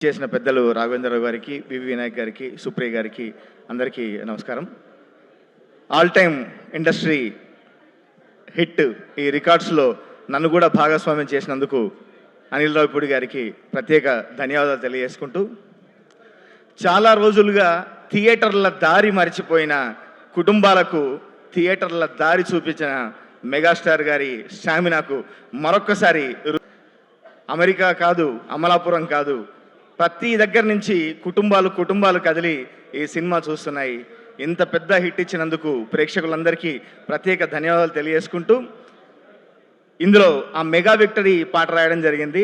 చేసిన పెద్దలు రాఘవేంద్రరావు గారికి, వివి వినాయక్ గారికి, సుప్రియ గారికి అందరికీ నమస్కారం. ఆల్ టైమ్ ఇండస్ట్రీ హిట్ ఈ రికార్డ్స్లో నన్ను కూడా భాగస్వామ్యం చేసినందుకు అనిల్ రావిపూడి గారికి ప్రత్యేక ధన్యవాదాలు తెలియజేసుకుంటూ, చాలా రోజులుగా థియేటర్ల దారి మరిచిపోయిన కుటుంబాలకు థియేటర్ల దారి చూపించిన మెగాస్టార్ గారి స్టామినాకు మరొక్కసారి అమెరికా కాదు, అమలాపురం కాదు, ప్రతి దగ్గర నుంచి కుటుంబాలు కదిలి ఈ సినిమా చూస్తున్నాయి. ఇంత పెద్ద హిట్ ఇచ్చినందుకు ప్రేక్షకులందరికీ ప్రత్యేక ధన్యవాదాలు తెలియజేసుకుంటూ, ఇందులో ఆ మెగా విక్టరీ పాట రాయడం జరిగింది.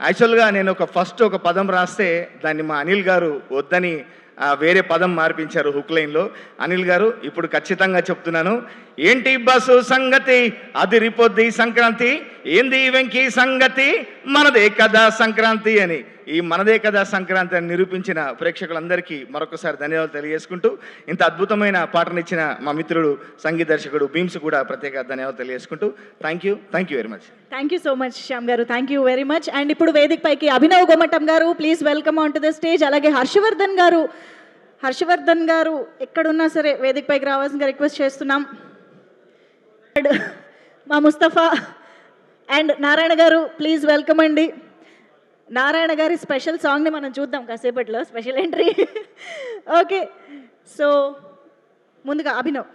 యాక్చువల్గా నేను ఒక పదం రాస్తే దాన్ని మా అనిల్ గారు వద్దని వేరే పదం మార్పించారు హుక్ లైన్లో. అనిల్ గారు ఇప్పుడు ఖచ్చితంగా చెప్తున్నాను, ఏంటి బస్సు సంగతి అదిరిపోద్ది సంక్రాంతి, ఏంది వెంకీ సంగతి మనదే కదా సంక్రాంతి అని. ఈ మనదే కదా సంక్రాంతి అని నిరూపించిన ప్రేక్షకులందరికీ మరొకసారి ధన్యవాదాలు తెలియజేసుకుంటూ, ఇంత అద్భుతమైన పాటనిచ్చిన మా మిత్రుడు సంగీత దర్శకుడు భీమ్స్ కూడా ప్రత్యేక ధన్యవాదాలు తెలియజేసుకుంటూ thank you very much. Thank you so much Shyam garu, thank you very much. And ఇప్పుడు వేదిక పైకి Abhinav Gomatam garu, please welcome on to the stage. అలాగే హర్షవర్ధన్ గారు ఎక్కడున్నా సరే వేదిక పైకి రావాల్సిందిగా రిక్వెస్ట్ చేస్తున్నాం. మా ముస్తఫా అండ్ నారాయణ గారు ప్లీజ్ వెల్కమ్ అండి. నారాయణ గారి స్పెషల్ సాంగ్ని మనం చూద్దాం కాసేపట్లో, స్పెషల్ ఎంట్రీ. ఓకే, సో ముందుగా అభినవ్,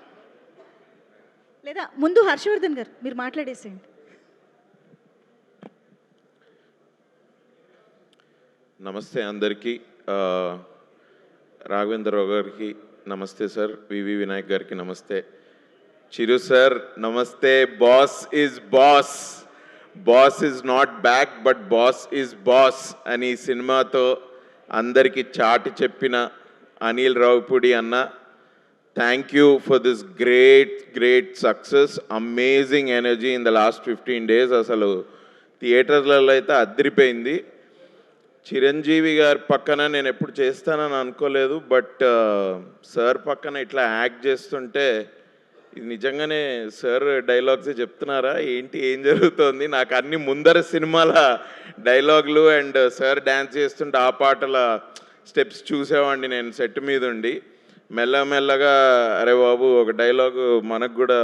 లేదా ముందు హర్షవర్ధన్ గారు మీరు మాట్లాడేసేయండి. నమస్తే అందరికీ. రాఘవేంద్రరావు గారికి నమస్తే సార్, వివి వినాయక్ గారికి నమస్తే, చిరు సార్ నమస్తే. Boss is boss, boss is not back but boss is boss అని సినిమాతో అందరికీ చాటి చెప్పిన అనిల్ రావిపూడి అన్న, thank you for this great success. Amazing energy in the last 15 days. అసలు థియేటర్లలో అయితే అదిరిపోయింది. చిరంజీవి గారి పక్కన నేను ఎప్పుడు చేస్తానని అనుకోలేదు, బట్ సార్ పక్కన ఇట్లా యాక్ట్ చేస్తుంటే ఇది నిజంగానే సార్ డైలాగ్సే చెప్తున్నారా ఏంటి, ఏం జరుగుతోంది? నాకు అన్ని ముందర సినిమాల డైలాగులు అండ్ సార్ డ్యాన్స్ చేస్తుంటే ఆ పాటల స్టెప్స్ చూసేవాడిని నేను సెట్ మీద ఉండి. మెల్లమెల్లగా అరే బాబు ఒక డైలాగు మనకు కూడా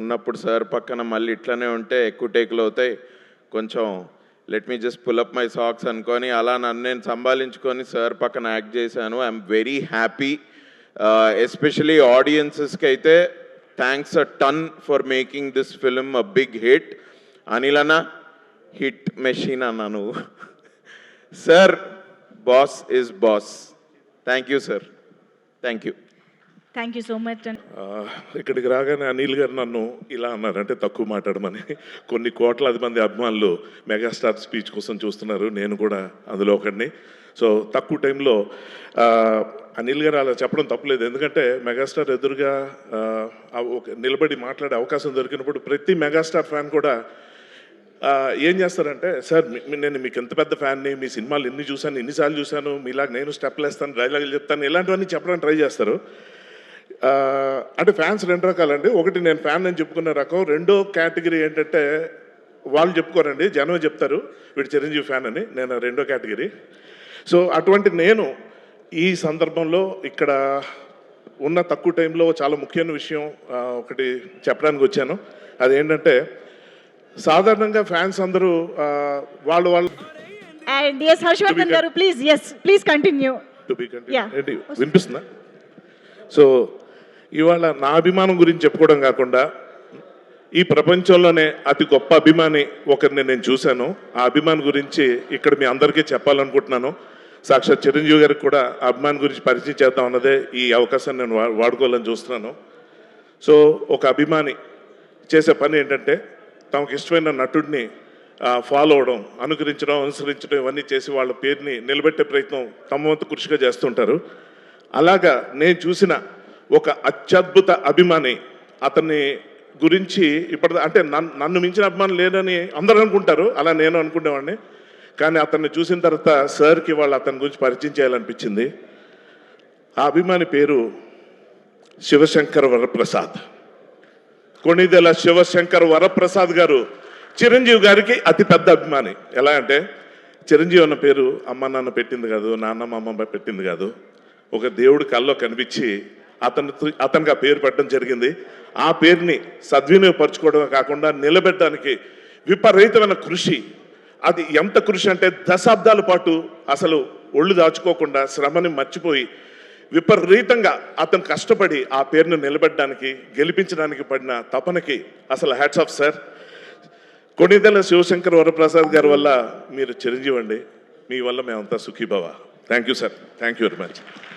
ఉన్నప్పుడు సార్ పక్కన మళ్ళీ ఇట్లానే ఉంటే ఎక్కువ టేకులు అవుతాయి, కొంచెం let me just pull up my socks అనుకొని అలా నన్ను నేను సంభాలించుకొని సార్ పక్కన యాక్ట్ చేశాను. I'm very happy. ఎస్పెషలీ ఆడియన్సెస్కి అయితే thanks a ton for making this film a big hit. Anil అన్న హిట్ మెషిన్ అన్న నువ్వు. Sir boss is boss. Thank you sir, thank you. Thank you so much. ఇక్కడికి రాగానే అనిల్ గారు నన్ను ఇలా అన్నారంటే తక్కువ మాట్లాడమని. కొన్ని కోట్లాది మంది అభిమానులు మెగాస్టార్ స్పీచ్ కోసం చూస్తున్నారు, నేను కూడా అందులో ఒకడిని. సో తక్కువ టైంలో అనిల్ గారు అలా చెప్పడం తప్పులేదు, ఎందుకంటే మెగాస్టార్ ఎదురుగా నిలబడి మాట్లాడే అవకాశం దొరికినప్పుడు ప్రతి మెగాస్టార్ ఫ్యాన్ కూడా ఏం చేస్తారంటే, సార్ నేను మీకు ఎంత పెద్ద ఫ్యాన్ని, మీ సినిమాలు ఎన్నిసార్లు చూశాను, మీలాగా నేను స్టెప్లు వేస్తాను, డైలాగులు చెప్తాను, ఇలాంటివన్నీ చెప్పడానికి ట్రై చేస్తారు. అంటే ఫ్యాన్స్ 2 రకాలండి. ఒకటి నేను ఫ్యాన్ అని చెప్పుకునే రకం, రెండో కేటగిరీ ఏంటంటే వాళ్ళు చెప్పుకోరండి, జనం చెప్తారు వీడు చిరంజీవి ఫ్యాన్ అని. నేను రెండో కేటగిరీ. సో అటువంటి నేను ఈ సందర్భంలో ఇక్కడ ఉన్న తక్కువ టైంలో చాలా ముఖ్యమైన విషయం ఒకటి చెప్పడానికి వచ్చాను. అదేంటంటే, సాధారణంగా ఫ్యాన్స్ అందరూ వాళ్ళు అండ్ yes హర్షవర్ధన్ గారు ప్లీజ్ కంటిన్యూ. ఏంటి వినిపిస్తుందా? సో ఇవాళ నా అభిమానం గురించి చెప్పుకోవడం కాకుండా ఈ ప్రపంచంలోనే అతి గొప్ప అభిమాని ఒకరిని నేను చూశాను. ఆ అభిమాని గురించి ఇక్కడ మీ అందరికీ చెప్పాలనుకుంటున్నాను. సాక్షాత్ చిరంజీవి గారికి కూడా ఆ అభిమాని గురించి పరిచయం చేద్దాం అన్నదే ఈ అవకాశాన్ని నేను వాడుకోవాలని చూస్తున్నాను. సో ఒక అభిమాని చేసే పని ఏంటంటే, తమకు ఇష్టమైన నటుడిని ఫాలో అవడం, అనుసరించడం ఇవన్నీ చేసి వాళ్ళ పేరుని నిలబెట్టే ప్రయత్నం తమ వంతు కృషిగా చేస్తుంటారు. అలాగా నేను చూసిన ఒక అత్యద్భుత అభిమాని, అతన్ని గురించి అంటే నన్ను మించిన అభిమానం లేదని అందరూ అనుకుంటారు, అలా నేను అనుకునేవాడిని. కానీ అతన్ని చూసిన తర్వాత సార్కి వాళ్ళు అతని గురించి పరిచయం చేయాలనిపించింది. ఆ అభిమాని పేరు శివశంకర్ వరప్రసాద్. కొణిదెల శివశంకర్ వరప్రసాద్ గారు చిరంజీవి గారికి అతిపెద్ద అభిమాని. ఎలా అంటే చిరంజీవి అన్న పేరు అమ్మ నాన్న పెట్టింది కాదు, నాన్న మా అమ్మ పెట్టింది కాదు. ఒక దేవుడు కల్లో కనిపించి అతనికి ఆ పేరు పెట్టడం జరిగింది. ఆ పేరుని సద్వినియోగపరచుకోవడమే కాకుండా నిలబెట్టడానికి విపరీతమైన కృషి. అది ఎంత కృషి అంటే దశాబ్దాల పాటు అసలు ఒళ్ళు దాచుకోకుండా శ్రమని మర్చిపోయి విపరీతంగా అతను కష్టపడి ఆ పేరును నిలబెట్టడానికి, గెలిపించడానికి పడిన తపనకి అసలు hats off sir. Konidela Sivashankar Varaprasad గారి వల్ల మీరు చిరంజీవి అండి. మీ వల్ల మేమంతా సుఖీభవ. Thank you sir. Thank you very much.